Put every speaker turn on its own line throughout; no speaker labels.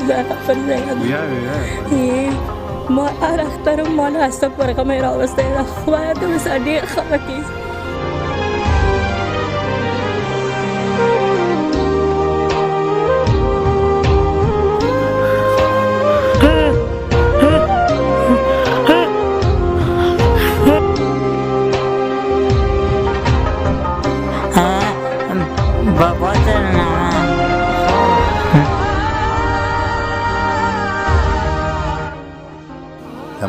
خبر زیاد ما هر اختر مال هسته پرغه می راوسته ده خدای ته بس ډېر ښه وکړي.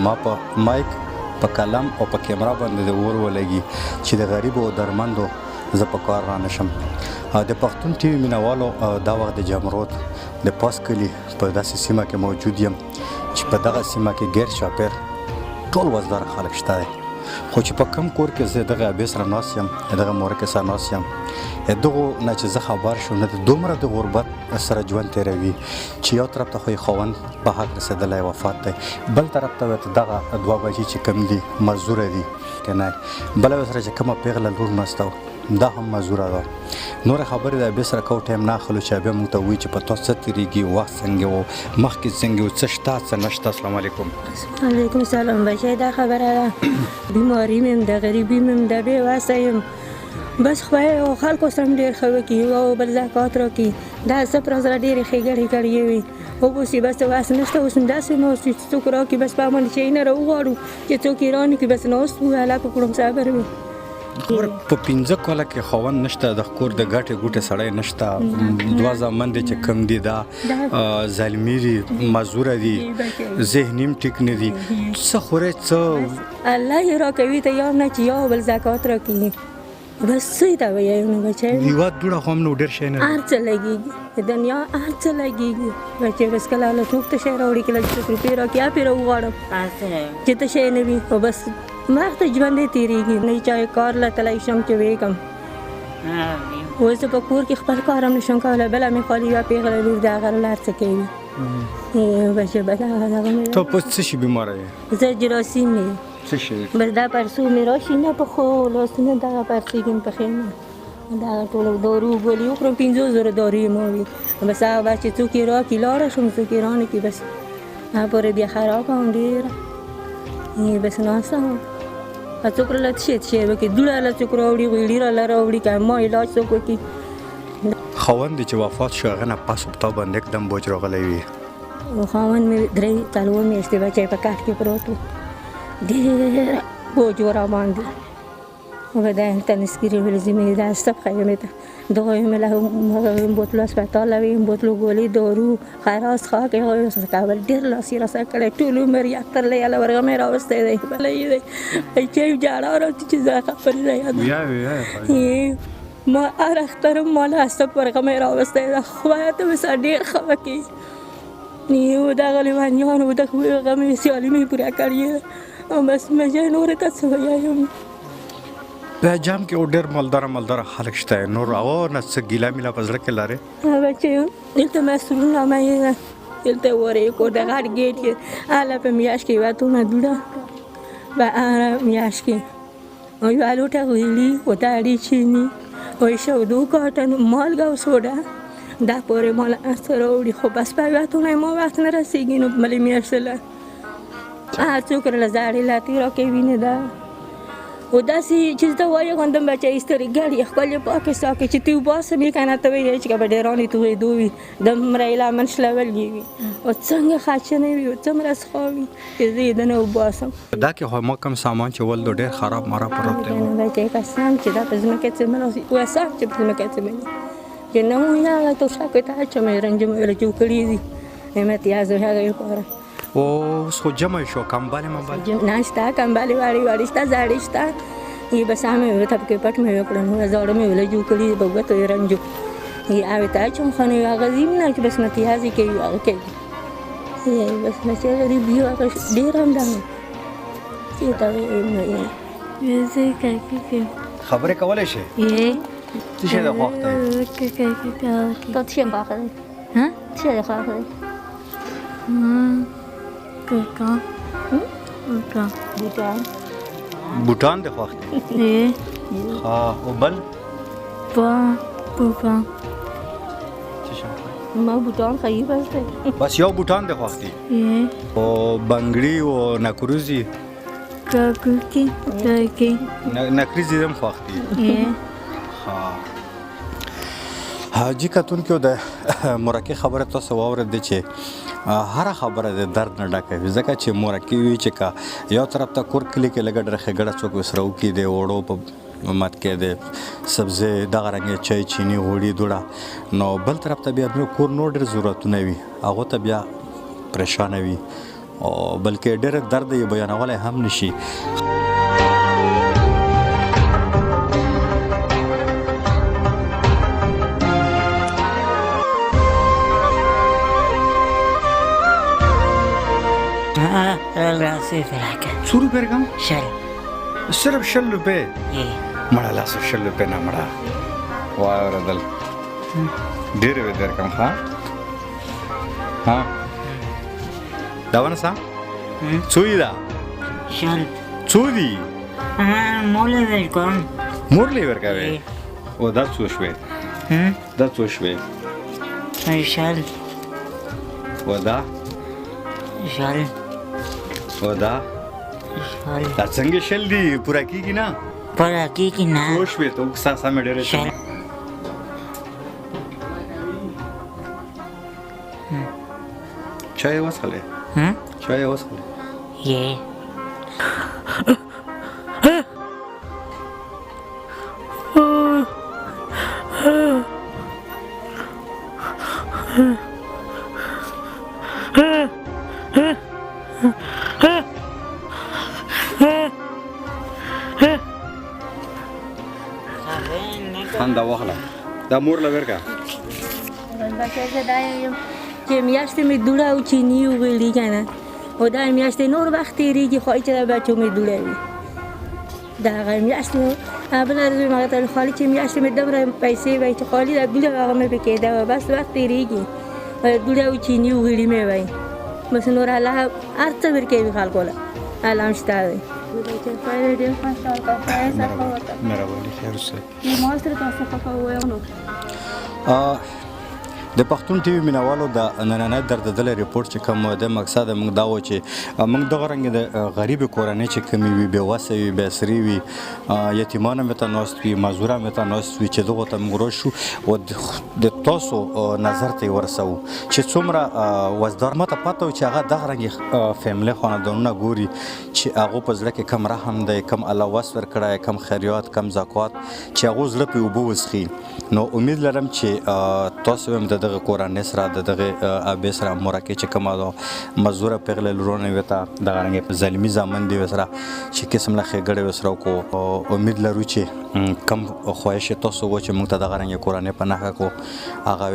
ما په مایک په کلم او په کیمرا باندې د اور ولګي چې د غریب او درمندو زه په کار را نشم. د پښتون ټي وي مینوالو دا وخت د جمرود د پاس کلي په داسې سیمه کې موجود یم چې په دغه سیمه کې غیر چاپیر ټول وزدار خلک شته دی، خو چې په کم کور کې زه دغه ابې سره ناست یم، دغه مورکې سره ناست یم، دغو نه چې زه خبر شوم نه د دومره د غربت سره ژوند تېروي چې یو طرف ته خو یې خاوند په حق رسېدلی وفات دی، بل طرف ته ورته دغه دوه بچي چې کوم دي مزدوره دي که نه، بله ورسره چې کومه پیغله لور ناسته دا هم مزدوره ده. نورې خبرې د ابې سره کوم ټایم نه اخلو چې ابې موږ ته ووایي چې په تاسو څه تېرېږي، وخت څنګه و، مخکې څنګه و، څه شته څه نشته. السلام علیکم.
وعلیکم السلام. بچی دا خبره ده، بیماري مې هم ده، غریبي مې هم ده، بې وسه یم، بس خدای او خلکو سره هم ډېر ښه وکړي او بل زکات راکړي. دا څه پر سره ډېرې ښېګړې کړې وي اوبوسي بس وس نشته، اوس داسې ناست وي چې څوک راکړي بس په باندې چې یې نه راوغواړو چې څوک یې رانکړي بس ناست وو هلکه کړم صبر وي.
په 15 کاله کې خاوند نشته، د کور د ګټې ګوټې سړی نشته، دوه زامن دی چې کم دي دا ظلمي دي، مزدوره دي، ذهني هم ټیک نه دي، څه خورئ څه
الله یې راکوي ته یا نه چې یا بل زکات راکړي بس څه یې ته وایو نو بچی
یوه دوړه خو هم نو ډېر شی نه
هر څه لګېږي د دنیا هر څه لګېږي بچی بس کله الله څوک ته شی راوړي کله چې څوک روپۍ راکړي یا پرې راوغواړم چې ته شی نه وي خو بس وخت ژوند یې تېرېږي نه چا کار له تلی شم چې ویږم اوس زه په کور کې خپل کار هم نشم کولی بله مې خالي یوه پیغله لور د هغه له هر څه کوي بچی
ته په څه شي بیماره یې؟
زه جراثیم یم
څه شي؟
بس دا پرسو مې راشي نه په خو لاسونه دغه پرسېږي مې پښې نه دغه ټوله دارو ګولې وخورم 500 دارو یې ما وي بس هغه بس چې څوک یې راکړي لاړه شم څوک یې رانکړي بس هغه پورې بیا خرابه هم ډېره بس ناسته وم څوک راله څه شی وکړي دوړه له څوک راوړي غوړي راله راوړي که ما علاج څوک وکړي.
خاوند چې وفات شو هغه نه پس په تا باندې एकदम بوج راغلی وي؟
خاوند مې 3-4 میاشتې بچی په کټ کې پروت و ډېر بوج و را باندې و دا تنسکیری ورځې مې دا صبح مې ته دغه مې له بوتلو اسپتال ویم بوتلو ګولې دارو خراس خاک یې کابل ډېر لاس یې راسره کړی ټول عمر یې اختر له یاله ورغه مې راوستی دی بله یې دی چې جاړه راځي چې زه خبرې دی ما هر اختر مال هسته پرغه مې راوستی ده خدای ته بس ډېر ښه وکړي و دغه لیونیانو دغه مې سیالي مې پوره کړې او بس مې نورې ته څه ویایم.
په جام کې ډېر مالداره خلک شته نور هغه نه څه ګیله میله په زړه کې لرې؟
بچې دلته مسرونه مې دلته ورې کور د غټ ګیټ کې هله په میاشت کې یوه تونه دوړه په هره میاشت کې او یوه لوټه غویلي و داړې چیني او شودو کاټن مالګه او سوډا دا پورې مال سره راوړي خو بس په یوه تونه ما وخت نه رسېږي نو بلې میاشت له هر څوک راله زاړې لاتې راکوي نه ده و داسې چې زه وایه غوندم بچی سترې ګړې ښکلې پاکې ساکې چې ته وباسم یې که نه ته ویلی چې که به ډېرانې تویېدو وي دومره یې لا منشلول یې وي او څنګه خچنې وي او څومره څښا وي چې زه یې دنه وباسم.
دا کې خو ما کوم سامان چې ولدو ډېر خراب مراب پروت دی
بچی قسم چې دا په ځمکه څه مناسي وسه چې په ځمکه څه مني چې نه مو هغه توشکې ته اچوم یې رنجم ویله چې وکړي دي امتیاز و هغه لپاره
اوس خو جمع شو کمبالې ممبالې
نه شته کمبالې واړې شته زاړې شته یې بس هغه مې ورته پکې پټ مې وکړه نو زاړه مې ویله جوړ کړي په ګوتو یې رنجو یې هغې ته اچوم خو نو هغه ځي نه چې بس امتیاز یې کوي هغه کوي بس نه چې غریب وي هغه ډېر هم ده چې ته وایې
خبرې کولی شي؟ څه شی د خوښ دی؟
تا څه شی خوښ دی؟ څه شی خوښ دی؟
بوټان د خوښ دي؟ ها او بل؟
بوټان
څه شی خوښ؟
ما بوتان خیلی بسته
بس یو بوټان د خوښ دي او بنګړي او نکروزي
کاکوکی تاکی
نکریزي هم خوښ دي ها حاجی کتونکو د مرکه خبره تاسو واورئ چې هر خبره د درد نه ډکه وي ځکه چې مرکه وي چې کا یو طرف ته کور کلی کې لګډ رخه ګډه څوک وسرو کې د وړو په مات کې د سبزی دغه رنګ چای چینی غوړي دوړه نو بل طرف ته بیا کور نو ډېر ضرورتونه وي هغه ته بیا پریشان وي او بلکې ډېر درد یې بیانولای هم نشي
راسي فراكه
100 روپے کم
شل
صرف 100 روپے
ايه
مړه لاس 100 روپے نه مړه وای وردل ډېر وې در کم ها دا ونه سا څوی دا
شل
څودي
مولا ورکوم
مورلې ورکاوي او دا څو شوې دا څو شوې
شل
و دا
شل
و دا
شل
دا څنګه شل دی پورا کیږي نه
پورا کیږي نه
څو شوې ته ساسا مې ډېرې
شل
چای وڅښلې چای وڅښلې
ये
خندا واخله دا مور لورکا
دا چې میاشتې مې دوړه او چینی وغوړي کنه او دا میاشتې نور وخت تېرېږي خو چې دا بچو مې دوړه وي دا هغه میاشتې بله ورځ مې هغه ته خالي چې میاشتې مې دومره پیسې وای چې خالي دا دوړه هغه مې پکې کېده بس وخت تېرېږي دوړه او چینی وغوړي مې وای بس نور الله هر څه ورکوي خلکو له الله هم شته دی
مهرباني خیر اوسئ
ما سره تاسو څخه ووایم نو
د پښتون ټي وي مینوالو د نننۍ درددلی ریپورټ چې کوم د مقصد موږ دا و چې موږ دغه رنګ د غریبې کورنۍ چې کمې وي بېوسه وي بېسري وي یتیمان هم ورته ناست وي مزدور هم ورته ناست وي چې دغو ته موږ راشو او د تاسو نظر ته یې ورسوو چې څومره وزدار ماته پته و چې هغه دغه رنګ فیملی خاندانونه ګوري چې هغو په زړه کې کم رحم دی کم الله وس ورکړی کم خیریات کم زکات چې هغو زړه پرې اوبه وڅښي نو امید لرم چې تاسو هم د دغه کورنۍ سره د دغه ابۍ سره مرکه چې کومه ده مزدوره پیغله لورونه وي ته دغه رنګې ظلمي زامن دي ورسره چې قسم له ښېګړې ورسره وکړو امید لرو چې کم خواهش تاسو و چې موږ ته دغه رنګې کورنۍ په نښه کړو هغه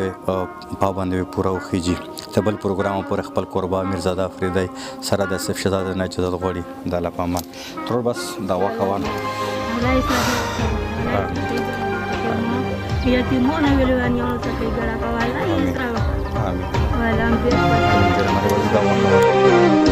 پابند وي پوره وخیږي ته بل پروګرام پورې خپل کوربه امیرزاده افریدی سره د سیف شهزاده نه اجازت غواړي د الله په امان ترور بس دا واکوان
یتیمونه ویلوانیانو ته ښېګړه کوه الله یې زړه
آمین
ولا هم